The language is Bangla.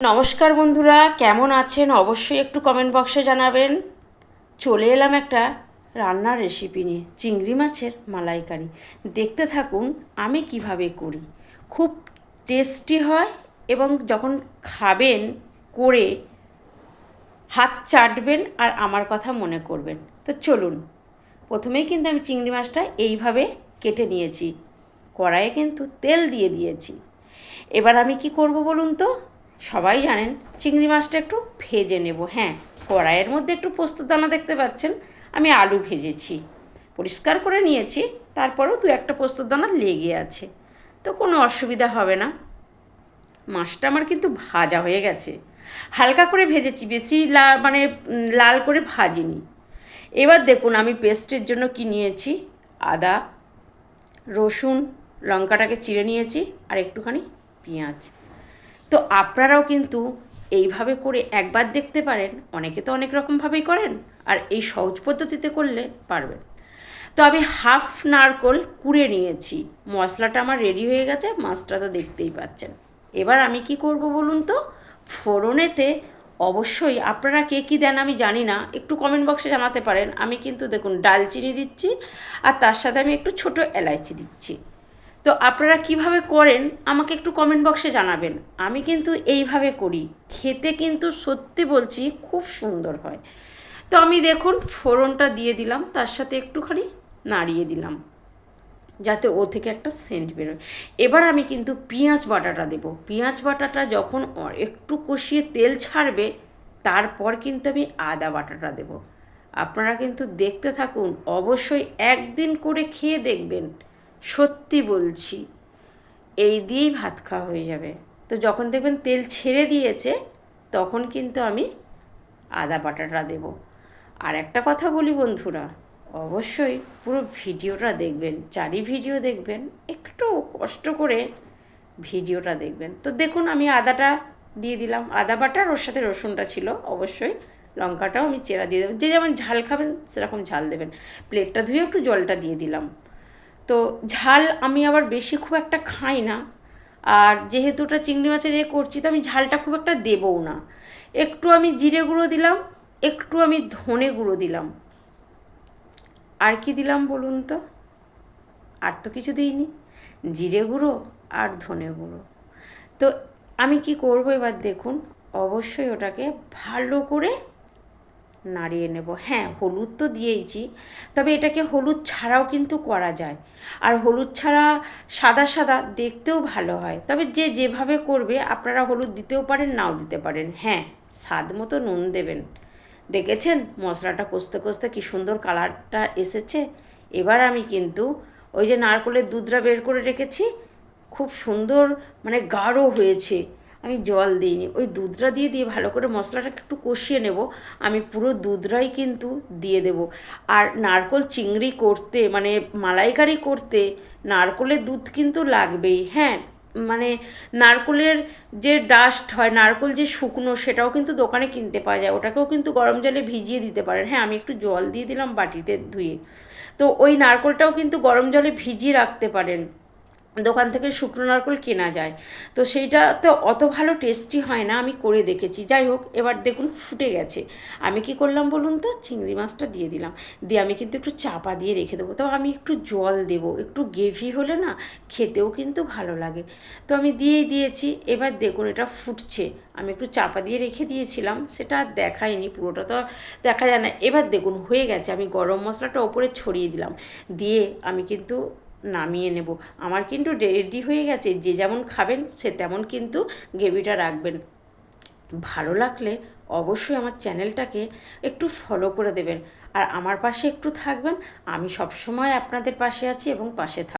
নমস্কার বন্ধুরা, কেমন আছেন অবশ্যই একটু কমেন্ট বক্সে জানাবেন। চলে এলাম একটা রান্নার রেসিপি নিয়ে, চিংড়ি মাছের মালাইকারি। দেখতে থাকুন আমি কিভাবে করি। খুব টেস্টি হয় এবং যখন খাবেন করে হাত চাটবেন আর আমার কথা মনে করবেন। তো চলুন, প্রথমেই কিন্তু আমি চিংড়ি মাছটা এইভাবে কেটে নিয়েছি, কড়াইয়ে কিন্তু তেল দিয়ে দিয়েছি। এবার আমি কি করব বলুন তো? সবাই জানেন চিংড়ি মাছটা একটু ভেজে নেব। হ্যাঁ, কড়াইয়ের মধ্যে একটু পোস্তদানা দেখতে পাচ্ছেন, আমি আলু ভেজেছি, পরিষ্কার করে নিয়েছি, তারপরেও দু একটা পোস্তদানা লেগে আছে, তো কোনো অসুবিধা হবে না। মাছটা আমার কিন্তু ভাজা হয়ে গেছে, হালকা করে ভেজেছি, বেশি লাল করে ভাজিনি। এবার দেখুন আমি পেস্টের জন্য কি নিয়েছি। আদা, রসুন, লঙ্কাটাকে চিড়ে নিয়েছি, আর একটুখানি পেঁয়াজ। তো আপনারাও কিন্তু এইভাবে করে একবার দেখতে পারেন, অনেকে তো অনেক রকমভাবেই করেন, আর এই সহজ পদ্ধতিতে করলে পারবেন। তো আমি হাফ নারকোল কুড়ে নিয়েছি, মশলাটা আমার রেডি হয়ে গেছে, মাছটা তো দেখতেই পাচ্ছেন। এবার আমি কি করব বলুন তো? ফোড়নেতে অবশ্যই আপনারা কে কী দেন আমি জানি না, একটু কমেন্ট বক্সে জানাতে পারেন। আমি কিন্তু দেখুন ডালচিনি দিচ্ছি, আর তার সাথে আমি একটু ছোটো এলাইচি দিচ্ছি। তো আপনারা কিভাবে করেন আমাকে একটু কমেন্ট বক্সে জানাবেন। আমি কিন্তু এইভাবে করি, খেতে কিন্তু সত্যি বলছি খুব সুন্দর হয়। তো আমি দেখুন ফোড়নটা দিয়ে দিলাম, তার সাথে একটুখানি নাড়িয়ে দিলাম যাতে ও থেকে একটা সেন্ট বেরোয়। এবার আমি কিন্তু পেঁয়াজ বাটাটা দেবো। পেঁয়াজ বাটাটা যখন একটু কষিয়ে তেল ছাড়বে, তারপর কিন্তু আমি আদা বাটাটা দেবো। আপনারা কিন্তু দেখতে থাকুন, অবশ্যই একদিন করে খেয়ে দেখবেন, সত্যি বলছি এই দিয়েই ভাত খাওয়া হয়ে যাবে। তো যখন দেখবেন তেল ছেড়ে দিয়েছে, তখন কিন্তু আমি আদা বাটাটা দেবো। আর একটা কথা বলি বন্ধুরা, অবশ্যই পুরো ভিডিওটা দেখবেন, চারি ভিডিও দেখবেন, একটু কষ্ট করে ভিডিওটা দেখবেন। তো দেখুন আমি আদাটা দিয়ে দিলাম, আদা বাটার ওর সাথে রসুনটা ছিল, অবশ্যই লঙ্কাটাও আমি চেরা দিয়ে দেবেন, যে যেমন ঝাল খাবেন সেরকম ঝাল দেবেন। প্লেটটা ধুয়ে একটু জলটা দিয়ে দিলাম। তো ঝাল আমি আবার বেশি খুব একটা খাই না, আর যেহেতু ওটা চিংড়ি মাছের করছি, তো আমি ঝালটা খুব একটা দেবও না। একটু আমি জিরে গুঁড়ো দিলাম, একটু আমি ধনে গুঁড়ো দিলাম, আর কি দিলাম বলুন তো? আর তো কিছু দিইনি, জিরে গুঁড়ো আর ধনে গুঁড়ো। তো আমি কি করব এবার দেখুন, অবশ্যই ওটাকে ভালো করে নাড়িয়ে নেব। হ্যাঁ, হলুদ তো দিয়েইছি, তবে এটাকে হলুদ ছাড়াও কিন্তু করা যায়, আর হলুদ ছাড়া সাদা সাদা দেখতেও ভালো হয়। তবে যে যেভাবে করবে, আপনারা হলুদ দিতেও পারেন, নাও দিতে পারেন। হ্যাঁ, স্বাদ মতো নুন দেবেন। দেখেছেন মশলাটা কষতে কষতে কী সুন্দর কালারটা এসেছে। এবার আমি কিন্তু ওই যে নারকেলের দুধটা বের করে রেখেছি, খুব সুন্দর গাঢ় হয়েছে, আমি জল দিইনি, ওই দুধটা দিয়ে দিয়ে ভালো করে মশলাটাকে একটু কষিয়ে নেব। আমি পুরো দুধটাই কিন্তু দিয়ে দেব। আর নারকেল চিংড়ি করতে মালাইকারি করতে নারকেলের দুধ কিন্তু লাগবেই। হ্যাঁ, মানে নারকেলের যে ডাস্ট হয়, নারকেল যে শুকনো, সেটাও কিন্তু দোকানে কিনতে পাওয়া যায়, ওটাকেও কিন্তু গরম জলে ভিজিয়ে দিতে পারেন। হ্যাঁ, আমি একটু জল দিয়ে দিলাম বাটিতে ধুয়ে। তো ওই নারকেলটাও কিন্তু গরম জলে ভিজিয়ে রাখতে পারেন, দোকান থেকে শুকনো নারকেল কেনা যায়। তো সেইটাতে অত ভালো টেস্টি হয় না, আমি করে দেখেছি। যাই হোক, এবার দেখুন ফুটে গেছে। আমি কি করলাম বলুন তো? চিংড়ি মাছটা দিয়ে দিলাম, দিয়ে আমি কিন্তু একটু চাপা দিয়ে রেখে দেবো। তো আমি একটু জল দেবো, একটু গ্রেভি হলে না খেতেও কিন্তু ভালো লাগে। তো আমি দিয়েই দিয়েছি। এবার দেখুন এটা ফুটছে, আমি একটু চাপা দিয়ে রেখে দিয়েছিলাম, সেটা আর দেখাইনি, পুরোটা তো দেখা যায় না। এবার দেখুন হয়ে গেছে, আমি গরম মশলাটা ওপরে ছড়িয়ে দিলাম, দিয়ে আমি কিন্তু নামিয়ে নেব। আমার কিন্তু রেডি হয়ে গেছে, যে যেমন খাবেন সে তেমন কিন্তু গ্রেভিটা রাখবেন। ভালো লাগলে অবশ্যই আমার চ্যানেলটাকে একটু ফলো করে দেবেন, আর আমার পাশে একটু থাকবেন। আমি সবসময় আপনাদের পাশে আছি এবং পাশে থাকব।